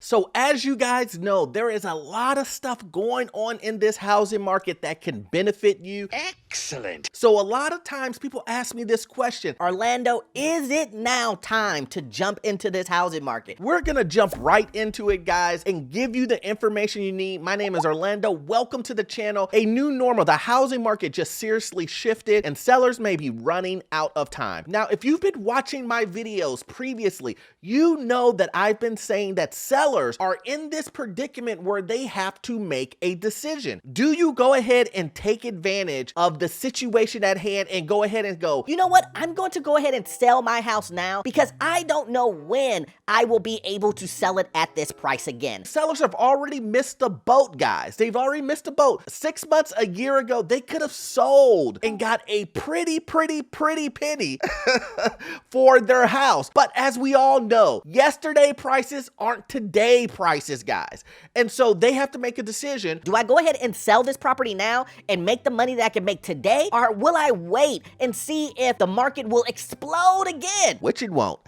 So as you guys know, there is a lot of stuff going on in this housing market that can benefit you. Excellent. So a lot of times people ask me this question, Orlando, is it now time to jump into this housing market? we're gonna jump right into it, guys, and give you the information you need. My name is Orlando. Welcome to the channel. A new normal. The housing market just seriously shifted and sellers may be running out of time. Now, if you've been watching my videos previously, you know that I've been saying that sellers are in this predicament where they have to make a decision. Do you go ahead and take advantage of the situation at hand and go ahead and go, You know what? I'm going to go ahead and sell my house now because I don't know when I will be able to sell it at this price again. sellers have already missed the boat, guys. They've already missed the boat. 6 months, a year ago, they could have sold and got a pretty penny for their house. But as we all know, yesterday prices aren't today prices, guys. And so they have to make a decision. Do I go ahead and sell this property now and make the money that I can make today? Or will I wait and see if the market will explode again? Which it won't.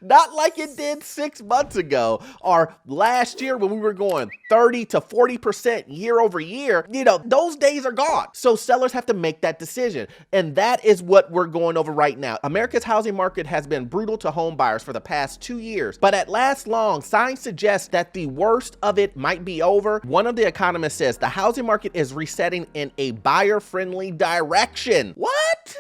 Not like it did 6 months ago or last year when we were going 30 to 40% year over year. You know, those days are gone. So sellers have to make that decision. And that is what we're going over right now. America's housing market has been brutal to home buyers for the past 2 years. But at last long, signs suggest that the worst of it might be over. One of the economists says the housing market is resetting in a buyer-friendly direction. What?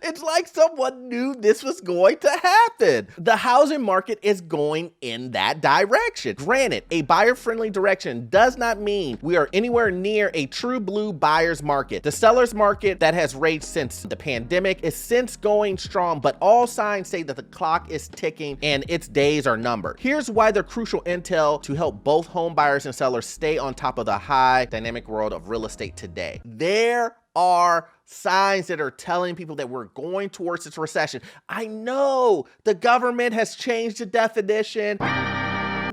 It's like someone knew this was going to happen. The housing market is going in that direction. Granted, a buyer-friendly direction does not mean we are anywhere near a true blue buyer's market. The seller's market that has raged since the pandemic is since going strong, but all signs say that the clock is ticking and its days are numbered. Here's why they're crucial intel to help both home buyers and sellers stay on top of the high dynamic world of real estate today. There are signs that are telling people that we're going towards this recession. I know the government has changed the definition.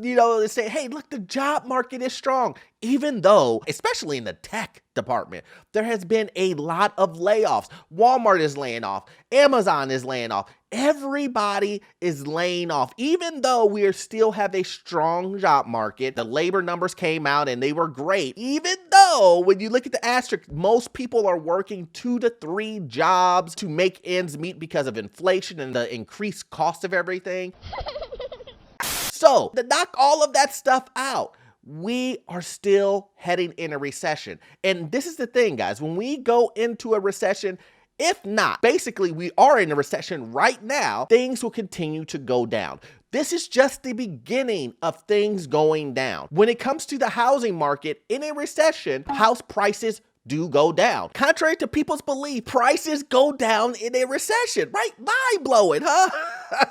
You know, they say, hey, look, the job market is strong. Even though, especially in the tech department, there has been a lot of layoffs. Walmart is laying off. Amazon is laying off. Everybody is laying off. Even though we still have a strong job market, the labor numbers came out and they were great. Even though when you look at the asterisk, most people are working 2 to 3 jobs to make ends meet because of inflation and the increased cost of everything. So, to knock all of that stuff out, we are still heading in a recession. And this is the thing, guys, when we go into a recession, if not, basically we are in a recession right now, things will continue to go down. This is just the beginning of things going down. When it comes to the housing market, in a recession, house prices do go down. Contrary to people's belief, prices go down in a recession, right? Mind-blowing, huh?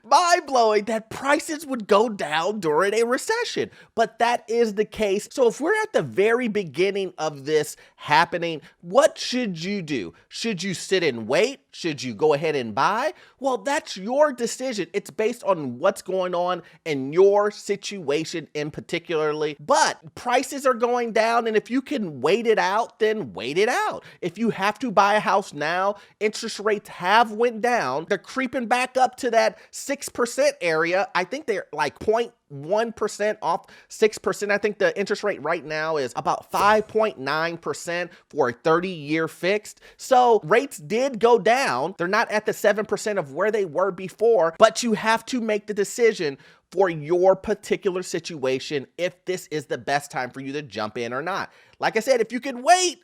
Mind-blowing that prices would go down during a recession, but that is the case. So if we're at the very beginning of this happening, what should you do? Should you sit and wait? Should you go ahead and buy? Well, that's your decision. It's based on what's going on in your situation in particularly, but prices are going down, and if you can wait it out, then wait it out. If you have to buy a house now, interest rates have went down. They're creeping back up to that 6% area. I think they're like 0.1% off 6%. I think the interest rate right now is about 5.9% for a 30-year fixed. So rates did go down. They're not at the 7% of where they were before, but you have to make the decision for your particular situation if this is the best time for you to jump in or not. Like I said, if you can wait,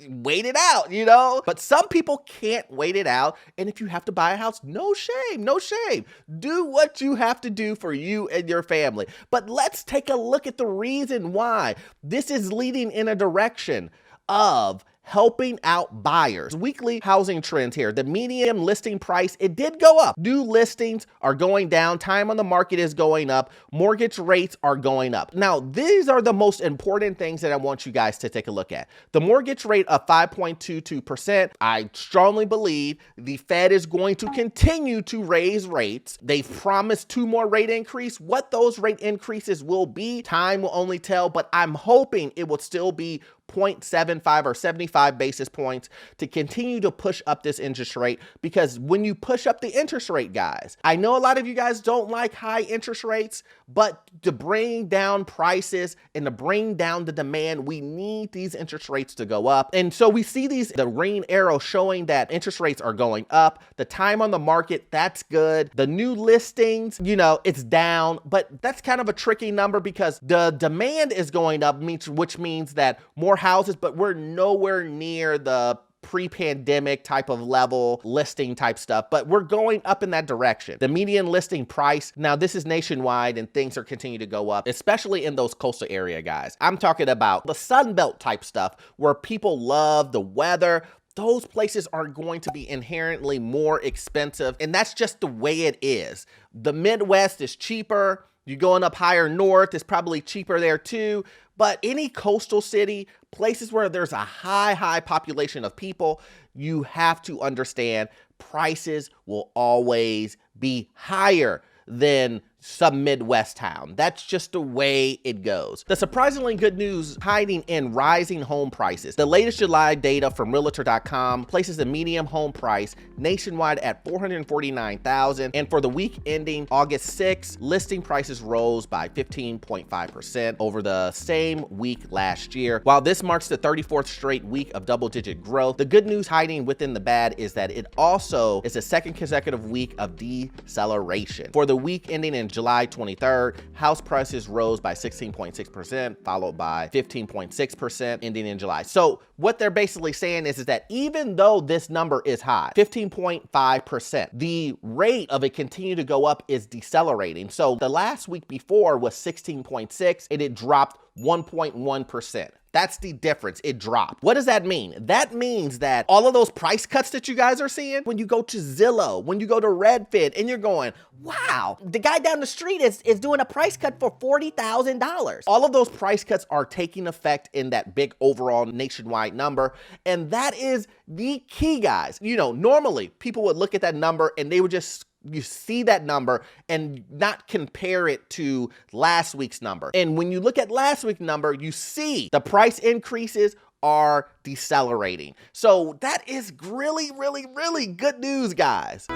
wait it out, you know? But some people can't wait it out. And if you have to buy a house, no shame, no shame. Do what you have to do for you and your family. But let's take a look at the reason why this is leading in a direction of helping out buyers. Weekly housing trends here. The median listing price, it did go up. New listings are going down. Time on the market is going up. Mortgage rates are going up. Now, these are the most important things that I want you guys to take a look at. The mortgage rate of 5.22%. I strongly believe the Fed is going to continue to raise rates. They've promised 2 more rate increases. What those rate increases will be, time will only tell, but I'm hoping it will still be 0.75 or 75 basis points to continue to push up this interest rate, because when you push up the interest rate, guys, I know a lot of you guys don't like high interest rates, but to bring down prices and to bring down the demand, we need these interest rates to go up. And so we see the green arrow showing that interest rates are going up. The time on the market, that's good. The new listings, it's down, but that's kind of a tricky number because the demand is going up, which means that more houses, but we're nowhere near the pre-pandemic type of level listing type stuff, but we're going up in that direction. The median listing price, now this is nationwide and things are continuing to go up, especially in those coastal area, guys. I'm talking about the Sun Belt type stuff where people love the weather. Those places are going to be inherently more expensive, and that's just the way it is. The Midwest is cheaper. You're going up higher north, it's probably cheaper there too. But any coastal city, places where there's a high population of people, you have to understand prices will always be higher than some Midwest town. That's just the way it goes. The surprisingly good news hiding in rising home prices. The latest July data from Realtor.com places the median home price nationwide at $449,000, and for the week ending August 6th, listing prices rose by 15.5% over the same week last year. While this marks the 34th straight week of double-digit growth, the good news hiding within the bad is that it also is the second consecutive week of deceleration. For the week ending in July 23rd, house prices rose by 16.6%, followed by 15.6% ending in July. So what they're basically saying is that even though this number is high, 15.5%, the rate of it continue to go up is decelerating. So the last week before was 16.6 and it dropped 1.1%. That's the difference. It dropped. What does that mean? That means that all of those price cuts that you guys are seeing, when you go to Zillow, when you go to Redfin, and you're going, wow, the guy down the street is doing a price cut for $40,000. All of those price cuts are taking effect in that big overall nationwide number. And that is the key, guys. Normally people would look at that number and they would just you see that number and not compare it to last week's number. And when you look at last week's number, you see the price increases are decelerating. So that is really, really, really good news, guys.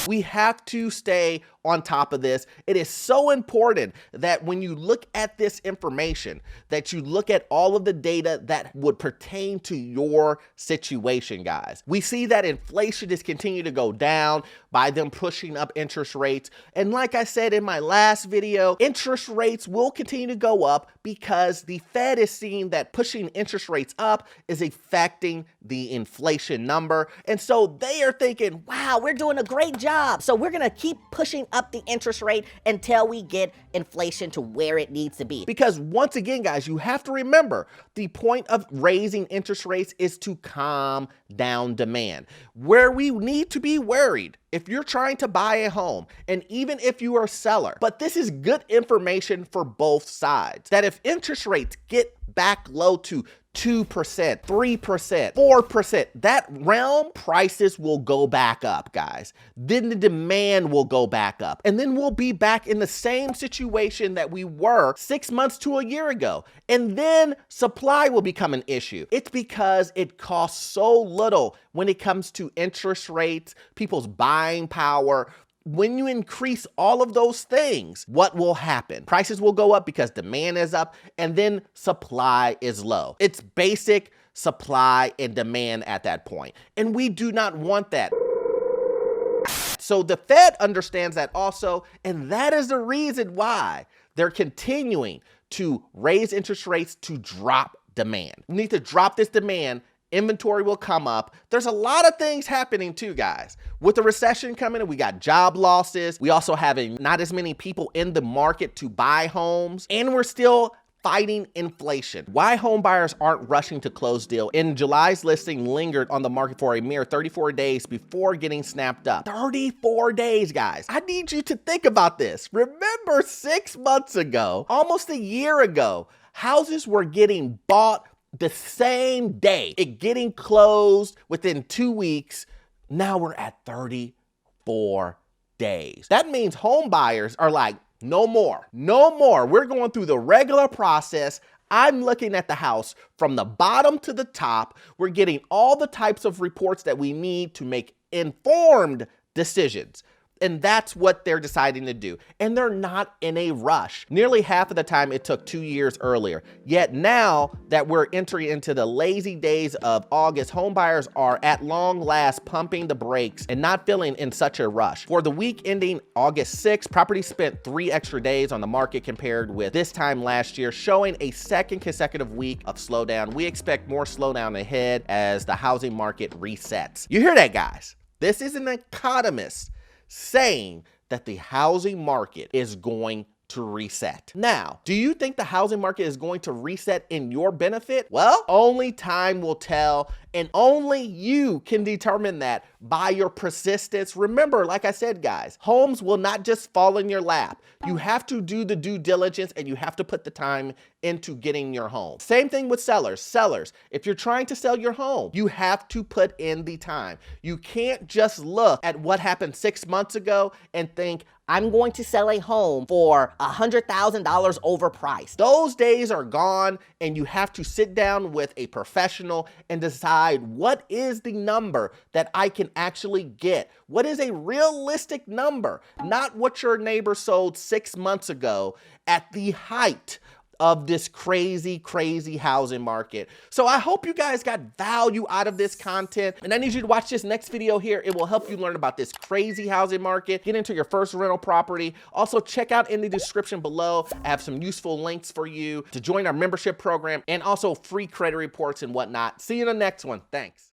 We have to stay on top of this. It is so important that when you look at this information, that you look at all of the data that would pertain to your situation, guys. We see that inflation is continuing to go down by them pushing up interest rates. And like I said in my last video, interest rates will continue to go up because the Fed is seeing that pushing interest rates up is affecting the inflation number. And so they are thinking, wow, we're doing a great job. So we're going to keep pushing up the interest rate until we get inflation to where it needs to be. Because once again, guys, you have to remember the point of raising interest rates is to calm down demand. Where we need to be worried if you're trying to buy a home, and even if you are a seller, but this is good information for both sides, that if interest rates get back low to 2%, 3%, 4%, that realm, prices will go back up, guys. Then the demand will go back up. And then we'll be back in the same situation that we were 6 months to a year ago. And then supply will become an issue. It's because it costs so little when it comes to interest rates, people's buying power. When you increase all of those things, what will happen? Prices will go up because demand is up, and then supply is low. It's basic supply and demand at that point, and we do not want that. So the Fed understands that also, and that is the reason why they're continuing to raise interest rates to drop demand. We need to drop this demand. Inventory will come up. There's a lot of things happening too, guys. With the recession coming in, we got job losses. We also have not as many people in the market to buy homes, and we're still fighting inflation. Why home buyers aren't rushing to close deal. In July's listing lingered on the market for a mere 34 days before getting snapped up. 34 days, guys. I need you to think about this. Remember 6 months ago, almost a year ago, houses were getting bought the same day, it getting closed within 2 weeks. Now we're at 34 days. That means home buyers are like, no more. We're going through the regular process. I'm looking at the house from the bottom to the top. We're getting all the types of reports that we need to make informed decisions. And that's what they're deciding to do. And they're not in a rush. Nearly half of the time it took 2 years earlier. Yet now that we're entering into the lazy days of August, home buyers are at long last pumping the brakes and not feeling in such a rush. For the week ending August 6th, property spent 3 extra days on the market compared with this time last year, showing a second consecutive week of slowdown. We expect more slowdown ahead as the housing market resets. You hear that, guys? This is an economist saying that the housing market is going to reset. Now, do you think the housing market is going to reset in your benefit? Well, only time will tell, and only you can determine that by your persistence. Remember, like I said, guys, homes will not just fall in your lap. You have to do the due diligence and you have to put the time into getting your home. Same thing with sellers. Sellers, if you're trying to sell your home, you have to put in the time. You can't just look at what happened 6 months ago and think, I'm going to sell a home for $100,000 overpriced. those days are gone, and you have to sit down with a professional and decide what is the number that I can actually get. What is a realistic number? Not what your neighbor sold 6 months ago at the height of this crazy, crazy housing market. So I hope you guys got value out of this content, and I need you to watch this next video here. It will help you learn about this crazy housing market, get into your first rental property. Also, check out in the description below. I have some useful links for you to join our membership program and also free credit reports and whatnot. See you in the next one. Thanks.